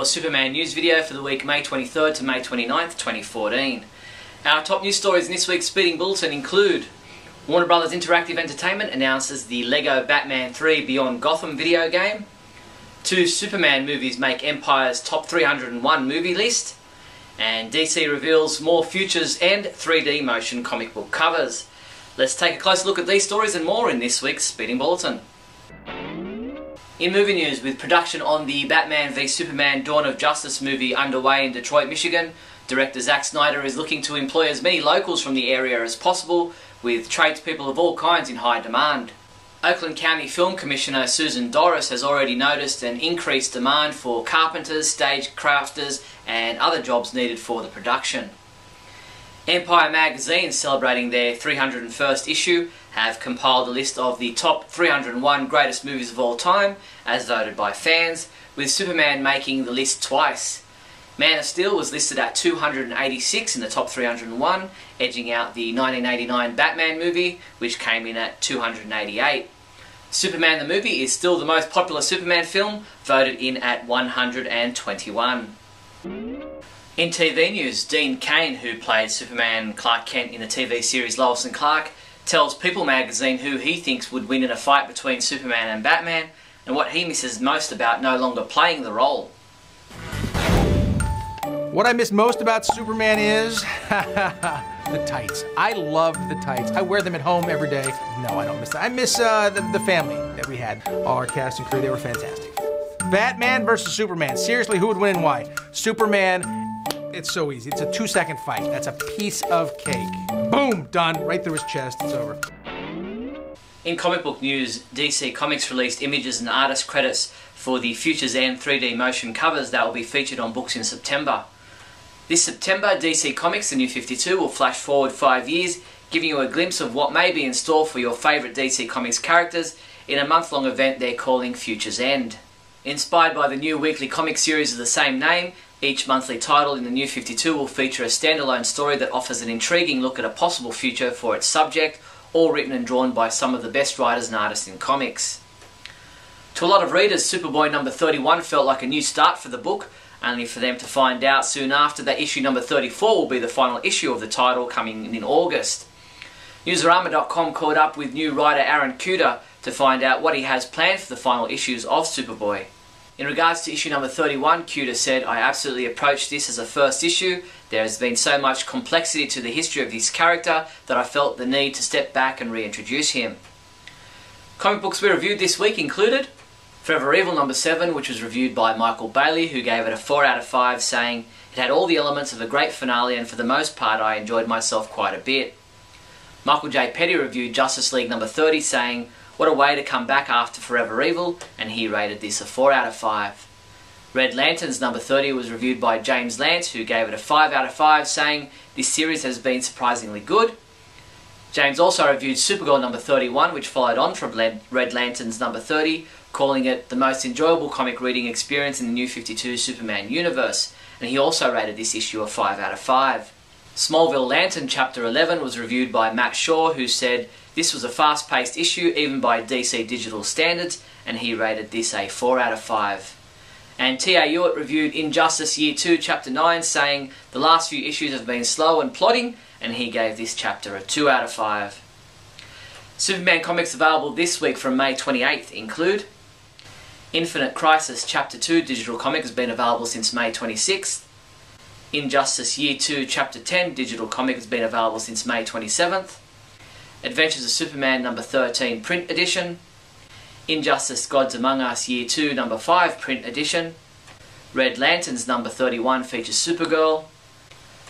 your Superman news video for the week May 23rd to May 29th, 2014. Our top news stories in this week's Speeding Bulletin include: Warner Bros. Interactive Entertainment announces the LEGO Batman 3 Beyond Gotham video game. 2 Superman movies make Empire's top 301 movie list. And DC reveals more Futures and 3D motion comic book covers. Let's take a closer look at these stories and more in this week's Speeding Bulletin. In movie news, with production on the Batman v Superman Dawn of Justice movie underway in Detroit, Michigan, director Zack Snyder is looking to employ as many locals from the area as possible, with tradespeople of all kinds in high demand. Oakland County Film Commissioner Susan Doris has already noticed an increased demand for carpenters, stage crafters and other jobs needed for the production. Empire magazine, celebrating their 301st issue, have compiled a list of the top 301 greatest movies of all time, as voted by fans, with Superman making the list twice. Man of Steel was listed at 286 in the top 301, edging out the 1989 Batman movie, which came in at 288. Superman the movie is still the most popular Superman film, voted in at 121. In TV news, Dean Cain, who played Superman Clark Kent in the TV series Lois and Clark, tells People magazine who he thinks would win in a fight between Superman and Batman, and what he misses most about no longer playing the role. What I miss most about Superman is the tights. I love the tights. I wear them at home every day. No, I don't miss that. I miss the family that we had. All our cast and crew, they were fantastic. Batman versus Superman. Seriously, who would win and why? Superman, it's so easy. It's a 2-second fight. That's a piece of cake. Boom, done. Right through his chest. It's over. In comic book news, DC Comics released images and artist credits for the Futures and 3D motion covers that will be featured on books in September. This September, DC Comics The New 52 will flash forward 5 years, giving you a glimpse of what may be in store for your favourite DC Comics characters in a month-long event they're calling Futures End. Inspired by the new weekly comic series of the same name, each monthly title in The New 52 will feature a standalone story that offers an intriguing look at a possible future for its subject, all written and drawn by some of the best writers and artists in comics. To a lot of readers, Superboy number 31 felt like a new start for the book, only for them to find out soon after that issue number 34 will be the final issue of the title, coming in August. Newsarama.com caught up with new writer Aaron Kuder to find out what he has planned for the final issues of Superboy. In regards to issue number 31, Kuder said, "I absolutely approached this as a first issue. There has been so much complexity to the history of this character that I felt the need to step back and reintroduce him." Comic books we reviewed this week included Forever Evil number 7, which was reviewed by Michael Bailey, who gave it a 4 out of 5, saying, "It had all the elements of a great finale and for the most part I enjoyed myself quite a bit." Michael J. Petty reviewed Justice League number 30, saying, "What a way to come back after Forever Evil," and he rated this a 4 out of 5. Red Lanterns number 30 was reviewed by James Lance, who gave it a 5 out of 5, saying, "This series has been surprisingly good." James also reviewed Supergirl number 31, which followed on from Red Lanterns number 30, calling it the most enjoyable comic reading experience in the New 52 Superman universe, and he also rated this issue a 5 out of 5. Smallville Lantern chapter 11 was reviewed by Matt Shaw, who said, "This was a fast-paced issue even by DC digital standards," and he rated this a 4 out of 5. And T.A. Hewitt reviewed Injustice Year 2 chapter 9, saying, "The last few issues have been slow and plodding," and he gave this chapter a 2 out of 5. Superman comics available this week from May 28th include Infinite Crisis chapter 2 digital comic has been available since May 26th. Injustice Year 2 chapter 10 digital comic has been available since May 27th. Adventures of Superman number 13 print edition. Injustice Gods Among Us Year 2 number 5 print edition. Red Lanterns number 31 features Supergirl.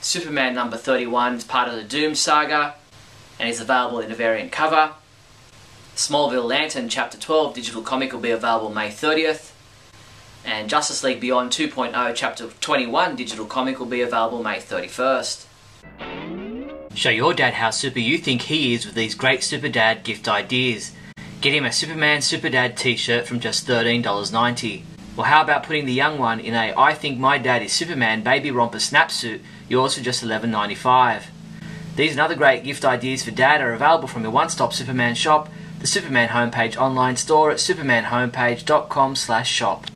Superman number 31 is part of the Doom saga and is available in a variant cover. Smallville Lantern chapter 12 digital comic will be available May 30th. And Justice League Beyond 2.0 chapter 21 digital comic will be available May 31st. Show your dad how super you think he is with these great Super Dad gift ideas. Get him a Superman Super Dad t-shirt from just $13.90. Or how about putting the young one in a I Think My Dad is Superman baby romper snapsuit, yours for just $11.95. These and other great gift ideas for Dad are available from your one-stop Superman shop, the Superman Homepage online store at supermanhomepage.com/shop.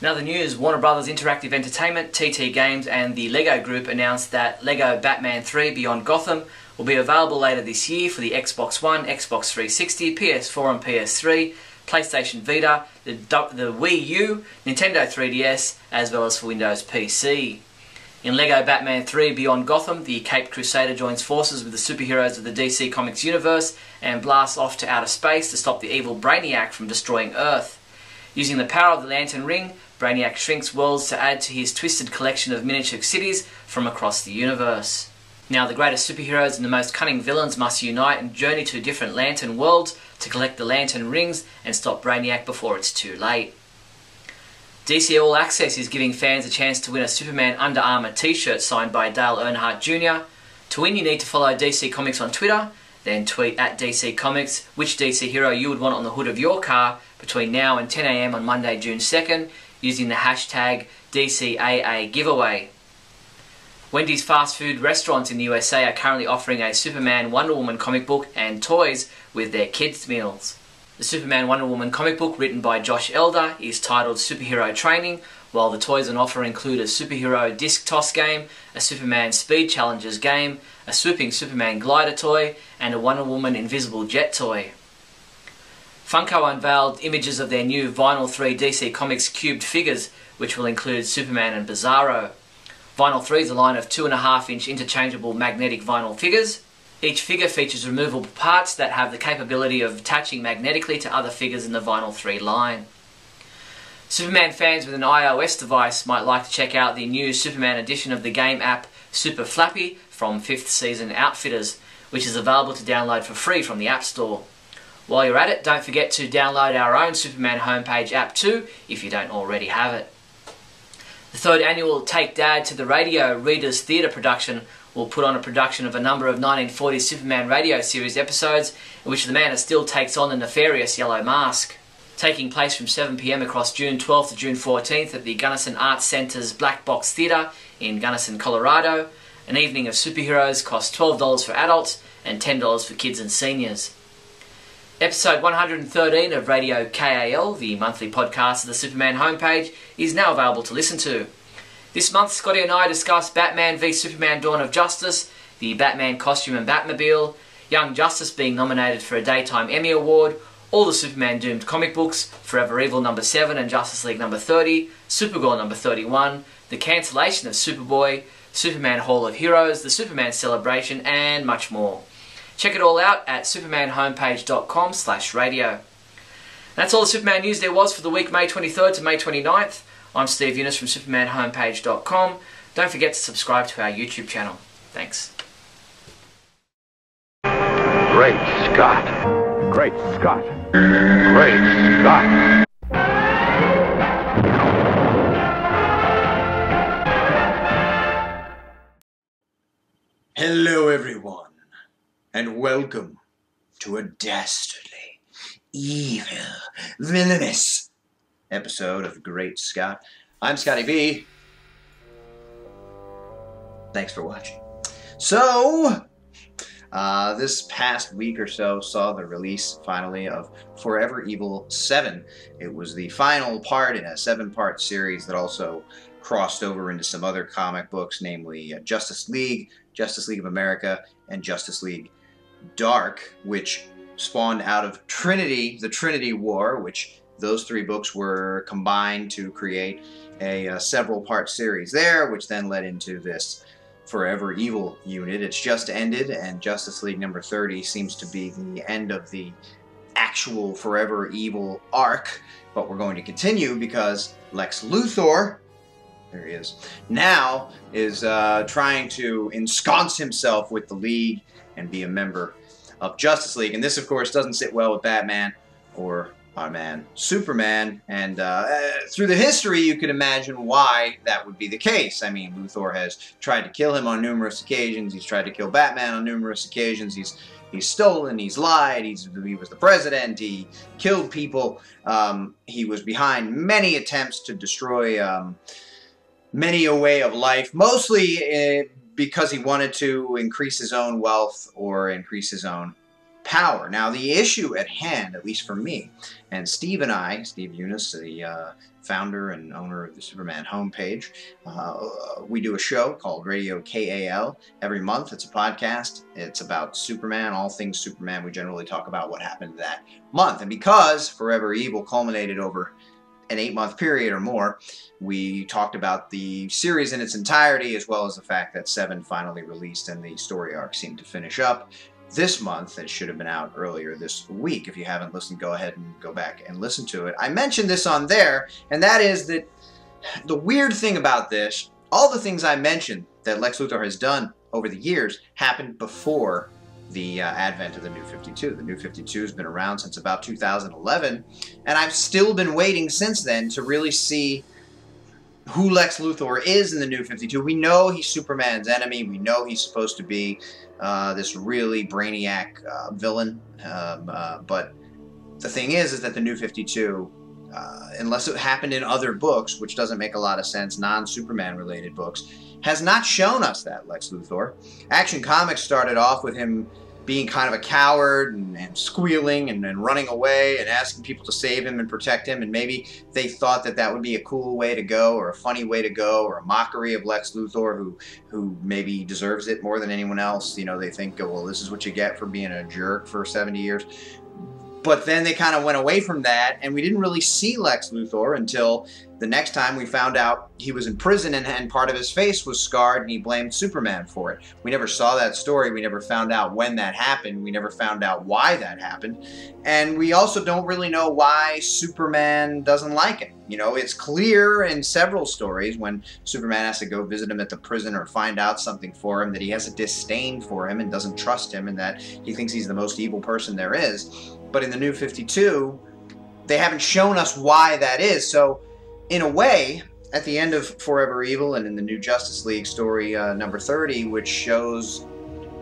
In other news, Warner Brothers Interactive Entertainment, TT Games and the LEGO Group announced that LEGO Batman 3 Beyond Gotham will be available later this year for the Xbox One, Xbox 360, PS4 and PS3, PlayStation Vita, the Wii U, Nintendo 3DS, as well as for Windows PC. In LEGO Batman 3 Beyond Gotham, the Caped Crusader joins forces with the superheroes of the DC Comics universe and blasts off to outer space to stop the evil Brainiac from destroying Earth. Using the power of the Lantern Ring, Brainiac shrinks worlds to add to his twisted collection of miniature cities from across the universe. Now the greatest superheroes and the most cunning villains must unite and journey to different Lantern worlds to collect the Lantern Rings and stop Brainiac before it's too late. DC All Access is giving fans a chance to win a Superman Under Armour t-shirt signed by Dale Earnhardt Jr. To win, you need to follow DC Comics on Twitter, then tweet at DC Comics which DC hero you would want on the hood of your car between now and 10 AM on Monday, June 2nd, using the hashtag DCAA giveaway. Wendy's fast food restaurants in the USA are currently offering a Superman Wonder Woman comic book and toys with their kids' meals. The Superman Wonder Woman comic book, written by Josh Elder, is titled Superhero Training, while the toys on offer include a superhero disc toss game, a Superman Speed Challengers game, a swooping Superman glider toy, and a Wonder Woman invisible jet toy. Funko unveiled images of their new Vinyl 3 DC Comics cubed figures, which will include Superman and Bizarro. Vinyl 3 is a line of 2.5-inch interchangeable magnetic vinyl figures. Each figure features removable parts that have the capability of attaching magnetically to other figures in the Vinyl 3 line. Superman fans with an iOS device might like to check out the new Superman edition of the game app Super Flappy from 5th Season Outfitters, which is available to download for free from the App Store. While you're at it, don't forget to download our own Superman homepage app too, if you don't already have it. The 3rd annual Take Dad to the Radio Readers Theatre production will put on a production of a number of 1940s Superman radio series episodes in which the Man of Steel takes on the nefarious Yellow Mask. Taking place from 7 PM across June 12th to June 14th at the Gunnison Arts Center's Black Box Theatre in Gunnison, Colorado, an evening of superheroes costs $12 for adults and $10 for kids and seniors. Episode 113 of Radio KAL, the monthly podcast of the Superman homepage, is now available to listen to. This month, Scotty and I discuss Batman v Superman Dawn of Justice, the Batman costume and Batmobile, Young Justice being nominated for a Daytime Emmy Award, all the Superman Doomed comic books, Forever Evil number 7 and Justice League number 30, Supergirl number 31, the cancellation of Superboy, Superman Hall of Heroes, the Superman Celebration, and much more. Check it all out at supermanhomepage.com/radio. That's all the Superman news there was for the week May 23rd to May 29th. I'm Steve Younis from supermanhomepage.com. Don't forget to subscribe to our YouTube channel. Thanks. Great Scott. Great Scott. Great Scott. Hello everyone, and welcome to a dastardly, evil, villainous episode of Great Scott. I'm Scotty V. Thanks for watching. So, this past week or so saw the release, finally, of Forever Evil 7. It was the final part in a 7-part series that also crossed over into some other comic books, namely Justice League of America, and Justice League Dark, which spawned out of Trinity, the Trinity War, which those 3 books were combined to create a several-part series there, which then led into this Forever Evil unit. It's just ended, and Justice League number 30 seems to be the end of the actual Forever Evil arc, but we're going to continue because Lex Luthor, there he is, now is trying to ensconce himself with the League and be a member of Justice League. And this, of course, doesn't sit well with Batman or our man Superman. And through the history, you could imagine why that would be the case. I mean, Luthor has tried to kill him on numerous occasions. He's tried to kill Batman on numerous occasions. He's stolen, he's lied, he was the president, he killed people. He was behind many attempts to destroy many a way of life, mostly because he wanted to increase his own wealth or increase his own power. Now, the issue at hand, at least for me, and Steve and I, Steve Younis, the founder and owner of the Superman homepage, we do a show called Radio KAL every month. It's a podcast. It's about Superman, all things Superman. We generally talk about what happened that month. And because Forever Evil culminated over an 8-month period or more, we talked about the series in its entirety, as well as the fact that 7 finally released and the story arc seemed to finish up this month. It should have been out earlier this week. If you haven't listened, go ahead and go back and listen to it. I mentioned this on there, and that is that the weird thing about this, all the things I mentioned that Lex Luthor has done over the years happened before the advent of the New 52. The New 52 has been around since about 2011, and I've still been waiting since then to really see who Lex Luthor is in the New 52. We know he's Superman's enemy. We know he's supposed to be this really brainiac villain. But the thing is that the New 52, unless it happened in other books, which doesn't make a lot of sense, non-Superman related books, has not shown us that Lex Luthor. Action Comics started off with him being kind of a coward and squealing and running away and asking people to save him and protect him, and maybe they thought that that would be a cool way to go or a funny way to go or a mockery of Lex Luthor who maybe deserves it more than anyone else. You know, they think, oh, well, this is what you get for being a jerk for 70 years. But then they kind of went away from that, and we didn't really see Lex Luthor until the next time we found out he was in prison and part of his face was scarred, and he blamed Superman for it. We never saw that story. We never found out when that happened. We never found out why that happened. And we also don't really know why Superman doesn't like him. You know, it's clear in several stories when Superman has to go visit him at the prison or find out something for him that he has a disdain for him and doesn't trust him and that he thinks he's the most evil person there is. But in the New 52, they haven't shown us why that is. So, in a way, at the end of Forever Evil and in the New Justice League story number 30, which shows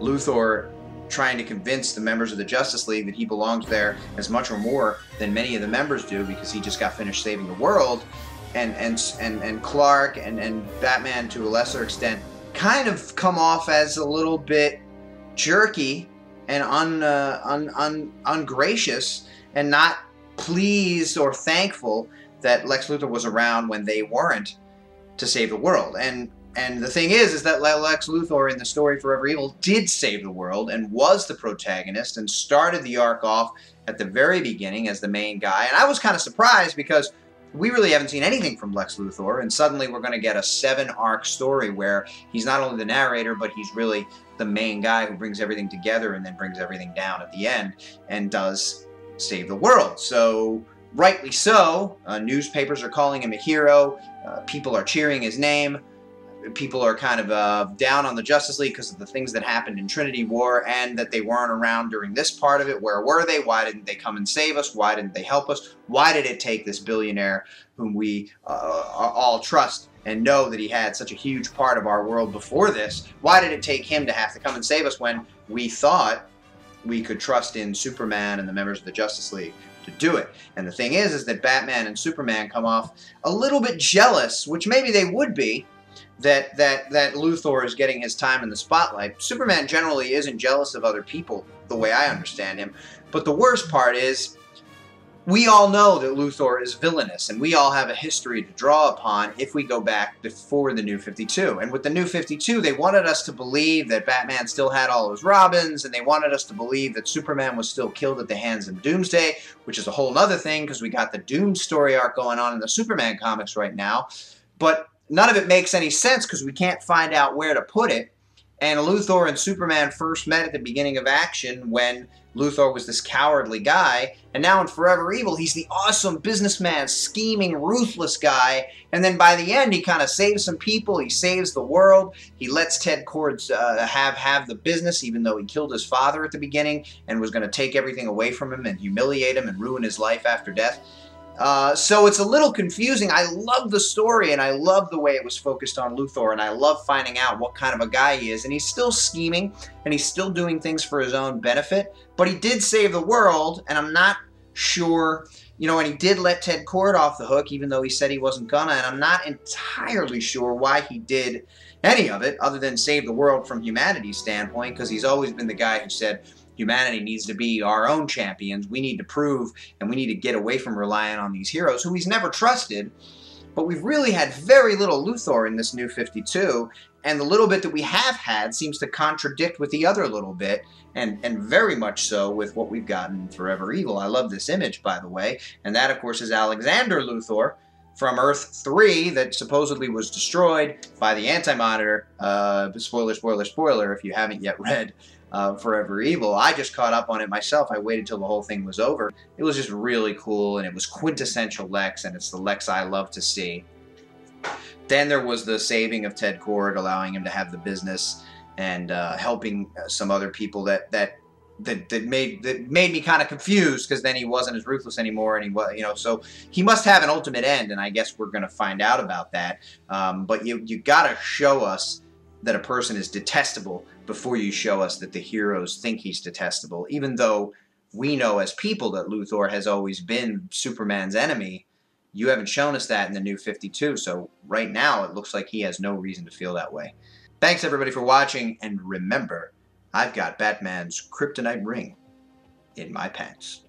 Luthor trying to convince the members of the Justice League that he belongs there as much or more than many of the members do because he just got finished saving the world, and Clark and Batman to a lesser extent kind of come off as a little bit jerky and ungracious and not pleased or thankful that Lex Luthor was around when they weren't to save the world. And the thing is that Lex Luthor in the story Forever Evil did save the world and was the protagonist and started the arc off at the very beginning as the main guy. And I was kind of surprised because we really haven't seen anything from Lex Luthor, and suddenly we're going to get a 7-arc story where he's not only the narrator, but he's really the main guy who brings everything together and then brings everything down at the end and does save the world. So, rightly so, newspapers are calling him a hero, people are cheering his name, people are kind of down on the Justice League because of the things that happened in Trinity War and that they weren't around during this part of it. Where were they? Why didn't they come and save us? Why didn't they help us? Why did it take this billionaire whom we all trust and know that he had such a huge part of our world before this? Why did it take him to have to come and save us when we thought we could trust in Superman and the members of the Justice League to do it? And the thing is that Batman and Superman come off a little bit jealous, which maybe they would be, that Luthor is getting his time in the spotlight. Superman generally isn't jealous of other people, the way I understand him. But the worst part is, we all know that Luthor is villainous, and we all have a history to draw upon if we go back before the New 52. And with the New 52, they wanted us to believe that Batman still had all his Robins, and they wanted us to believe that Superman was still killed at the hands of Doomsday, which is a whole other thing, because we got the Doom story arc going on in the Superman comics right now. But none of it makes any sense because we can't find out where to put it. And Luthor and Superman first met at the beginning of Action when Luthor was this cowardly guy. And now in Forever Evil, he's the awesome businessman, scheming, ruthless guy. And then by the end, he kind of saves some people. He saves the world. He lets Ted Kord have the business, even though he killed his father at the beginning and was going to take everything away from him and humiliate him and ruin his life after death. So it's a little confusing. I love the story, and I love the way it was focused on Luthor, and I love finding out what kind of a guy he is. And he's still scheming, and he's still doing things for his own benefit, but he did save the world, and I'm not sure, you know, and he did let Ted Kord off the hook, even though he said he wasn't gonna, and I'm not entirely sure why he did any of it, other than save the world from humanity's standpoint, because he's always been the guy who said, humanity needs to be our own champions. We need to prove, and we need to get away from relying on these heroes who he's never trusted. But we've really had very little Luthor in this New 52, and the little bit that we have had seems to contradict with the other little bit, and very much so with what we've gotten in Forever Evil. I love this image, by the way, and that, of course, is Alexander Luthor from Earth 3 that supposedly was destroyed by the Anti-Monitor. Spoiler, spoiler, spoiler, if you haven't yet read Forever Evil. I just caught up on it myself. I waited till the whole thing was over. It was just really cool, and it was quintessential Lex, and it's the Lex I love to see. Then there was the saving of Ted Kord, allowing him to have the business, and helping some other people that made me kind of confused, because then he wasn't as ruthless anymore, and he was, you know, so he must have an ultimate end, and I guess we're going to find out about that. But you got to show us that a person is detestable before you show us that the heroes think he's detestable, even though we know as people that Luthor has always been Superman's enemy. You haven't shown us that in the New 52, so right now it looks like he has no reason to feel that way. Thanks everybody for watching, and remember, I've got Batman's kryptonite ring in my pants.